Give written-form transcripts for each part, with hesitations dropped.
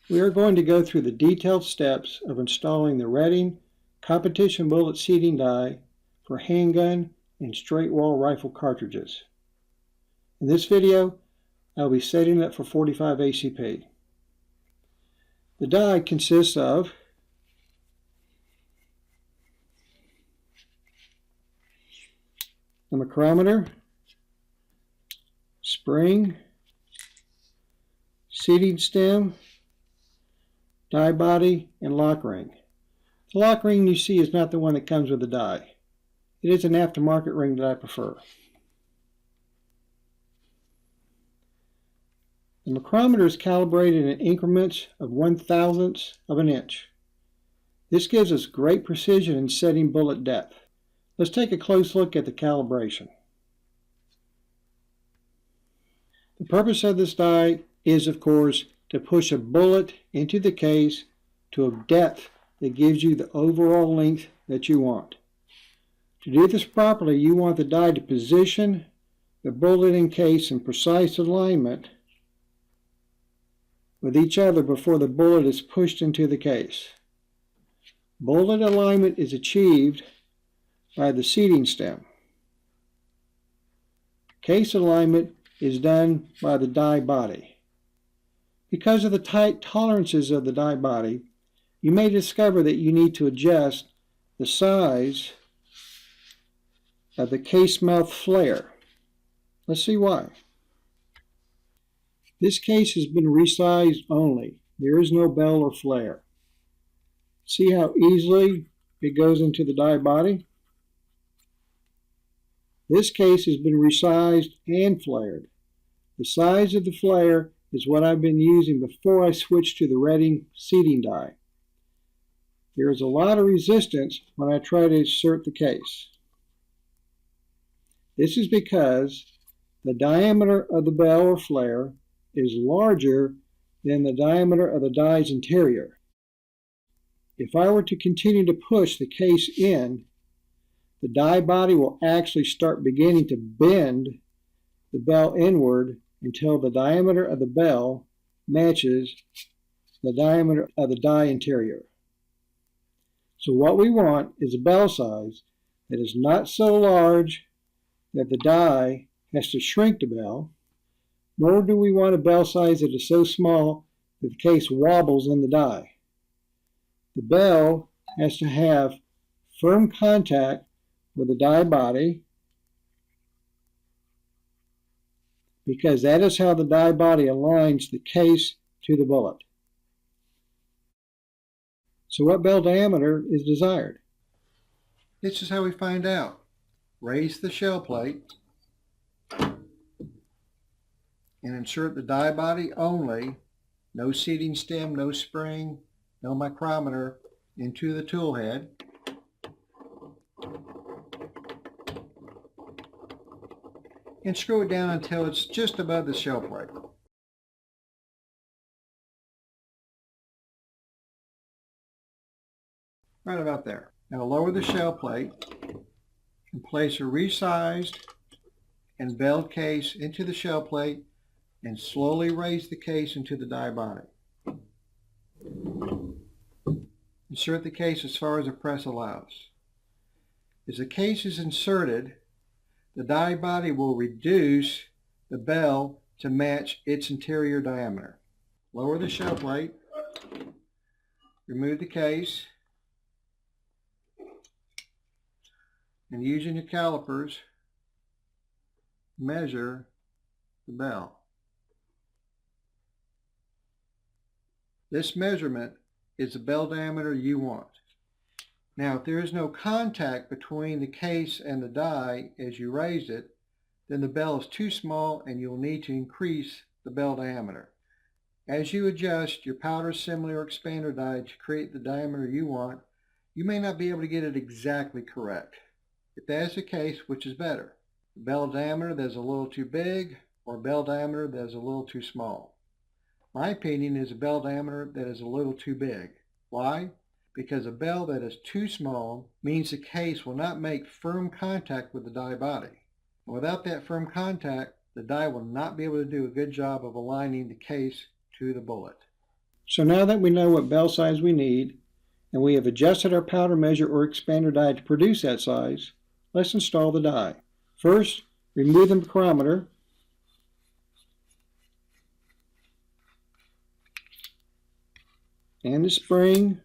We are going to go through the detailed steps of installing the Redding competition bullet seating die for handgun and straight wall rifle cartridges. In this video, I'll be setting it up for 45 ACP. The die consists of a micrometer, spring, seating stem, die body, and lock ring. The lock ring you see is not the one that comes with the die. It is an aftermarket ring that I prefer. The micrometer is calibrated in increments of 1/1000th of an inch. This gives us great precision in setting bullet depth. Let's take a close look at the calibration. The purpose of this die is, of course, to push a bullet into the case to a depth that gives you the overall length that you want. To do this properly, you want the die to position the bullet and case in precise alignment with each other before the bullet is pushed into the case. Bullet alignment is achieved by the seating stem. Case alignment is done by the die body. Because of the tight tolerances of the die body, you may discover that you need to adjust the size of the case mouth flare. Let's see why. This case has been resized only. There is no bell or flare. See how easily it goes into the die body? This case has been resized and flared. The size of the flare is what I've been using before I switched to the Redding seating die. There is a lot of resistance when I try to insert the case. This is because the diameter of the bell or flare is larger than the diameter of the die's interior. If I were to continue to push the case in, the die body will actually start beginning to bend the bell inward until the diameter of the bell matches the diameter of the die interior. So what we want is a bell size that is not so large that the die has to shrink the bell, nor do we want a bell size that is so small that the case wobbles in the die. The bell has to have firm contact with the die body, because that is how the die body aligns the case to the bullet. So what bell diameter is desired? This is how we find out. Raise the shell plate and insert the die body only, no seating stem, no spring, no micrometer, into the tool head. And screw it down until it's just above the shell plate. Right about there. Now lower the shell plate and place a resized and belled case into the shell plate and slowly raise the case into the die body. Insert the case as far as the press allows. As the case is inserted, the die body will reduce the bell to match its interior diameter. Lower the shell plate, remove the case, and using your calipers, measure the bell. This measurement is the bell diameter you want. Now, if there is no contact between the case and the die as you raise it, then the bell is too small and you'll need to increase the bell diameter. As you adjust your powder, assembly, or expander die to create the diameter you want, you may not be able to get it exactly correct. If that is the case, which is better? A bell diameter that is a little too big or a bell diameter that is a little too small? My opinion is a bell diameter that is a little too big. Why? Because a bell that is too small means the case will not make firm contact with the die body. And without that firm contact, the die will not be able to do a good job of aligning the case to the bullet. So now that we know what bell size we need, and we have adjusted our powder measure or expander die to produce that size, let's install the die. First, remove the micrometer and the spring,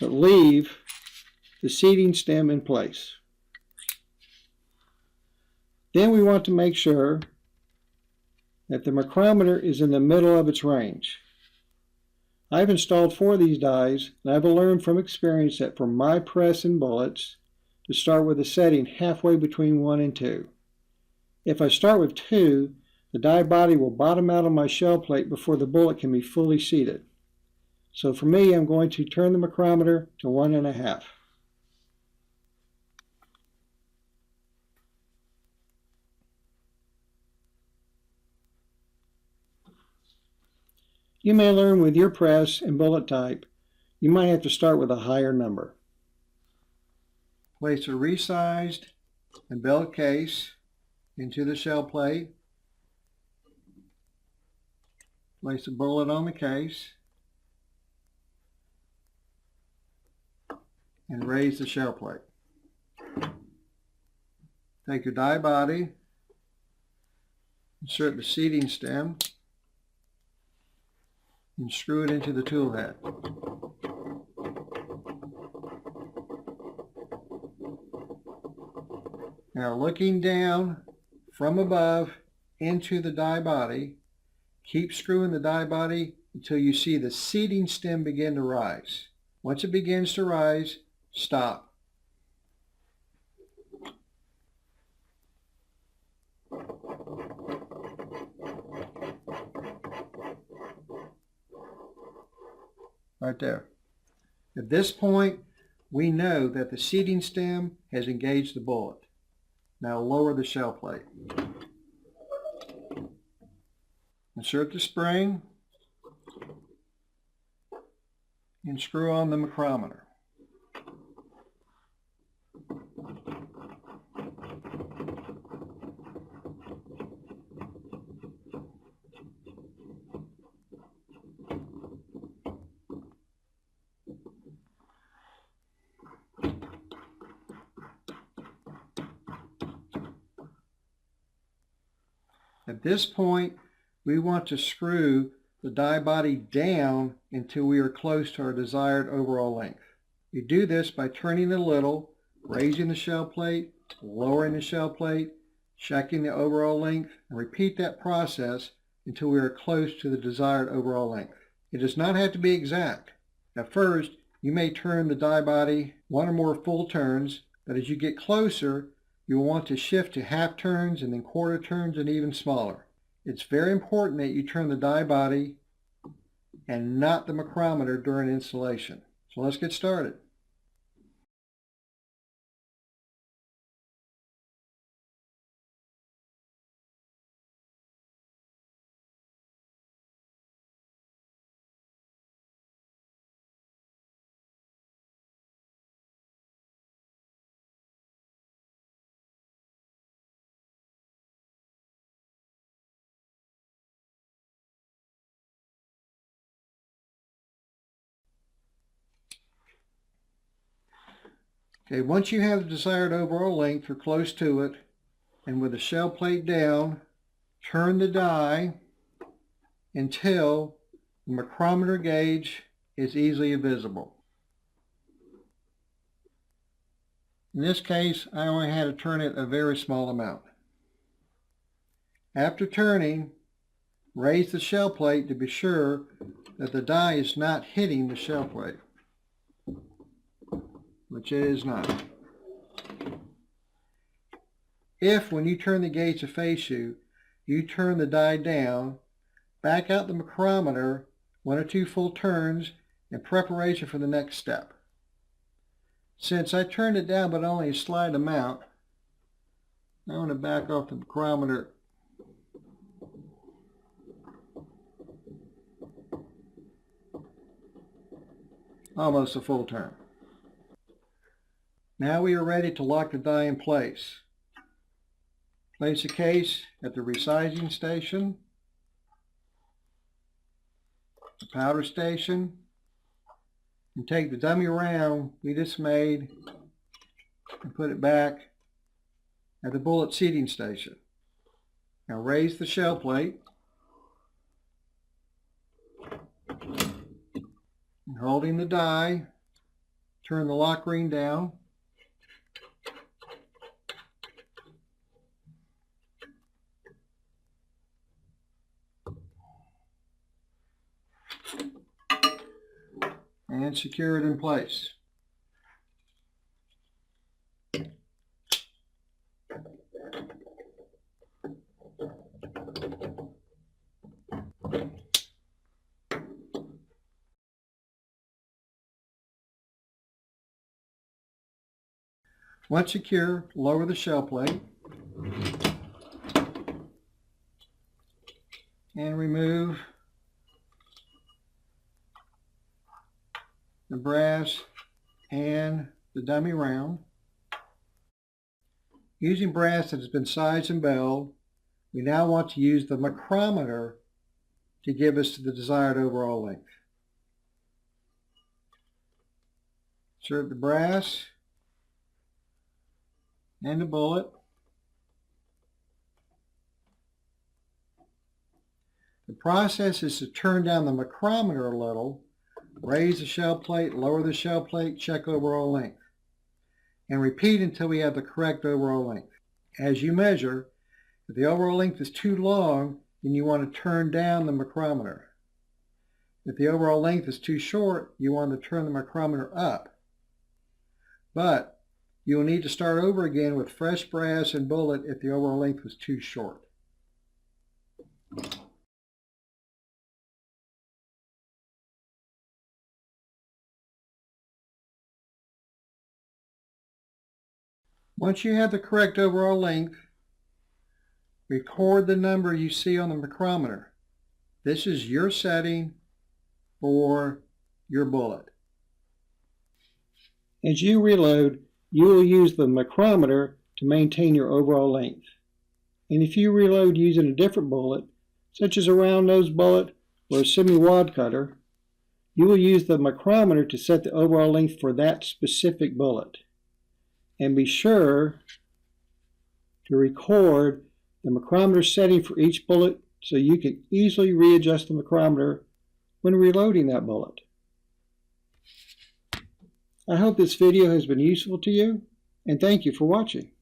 but leave the seating stem in place. Then we want to make sure that the micrometer is in the middle of its range. I've installed 4 of these dies, and I've learned from experience that for my press and bullets, to start with a setting halfway between 1 and 2. If I start with 2, the die body will bottom out on my shell plate before the bullet can be fully seated. So for me, I'm going to turn the micrometer to 1.5. You may learn with your press and bullet type, you might have to start with a higher number. Place a resized and belt case into the shell plate. Place a bullet on the case and raise the shell plate. Take your die body, insert the seating stem, and screw it into the tool head. Now, looking down from above into the die body, keep screwing the die body until you see the seating stem begin to rise. Once it begins to rise, stop. Right there. At this point, we know that the seating stem has engaged the bullet. Now lower the shell plate. Insert the spring and screw on the micrometer. At this point, we want to screw the die body down until we are close to our desired overall length. We do this by turning a little, raising the shell plate, lowering the shell plate, checking the overall length, and repeat that process until we are close to the desired overall length. It does not have to be exact. At first, you may turn the die body 1 or more full turns, but as you get closer, you will want to shift to half turns and then quarter turns and even smaller. It's very important that you turn the die body and not the micrometer during installation. So let's get started. Okay, once you have the desired overall length or close to it, and with the shell plate down, turn the die until the micrometer gauge is easily visible. In this case, I only had to turn it a very small amount. After turning, raise the shell plate to be sure that the die is not hitting the shell plate, which it is not. If, when you turn the gauge to face you, you turn the die down, back out the micrometer 1 or 2 full turns in preparation for the next step. Since I turned it down but only a slight amount, I'm going to back off the micrometer almost a full turn. Now we are ready to lock the die in place. Place the case at the resizing station. the powder station and take the dummy round we just made and put it back at the bullet seating station. Now raise the shell plate and holding the die, turn the lock ring down. And secure it in place. Once secure, lower the shell plate and remove the brass and the dummy round. Using brass that has been sized and belled, we now want to use the micrometer to give us the desired overall length. Insert the brass and the bullet. The process is to turn down the micrometer a little, raise the shell plate, lower the shell plate, check overall length, and repeat until we have the correct overall length. As you measure, if the overall length is too long, then you want to turn down the micrometer. If the overall length is too short, you want to turn the micrometer up. But you will need to start over again with fresh brass and bullet if the overall length was too short. Once you have the correct overall length, record the number you see on the micrometer. This is your setting for your bullet. As you reload, you will use the micrometer to maintain your overall length. And if you reload using a different bullet, such as a round nose bullet or a semi-wad cutter, you will use the micrometer to set the overall length for that specific bullet. And be sure to record the micrometer setting for each bullet so you can easily readjust the micrometer when reloading that bullet. I hope this video has been useful to you, and thank you for watching.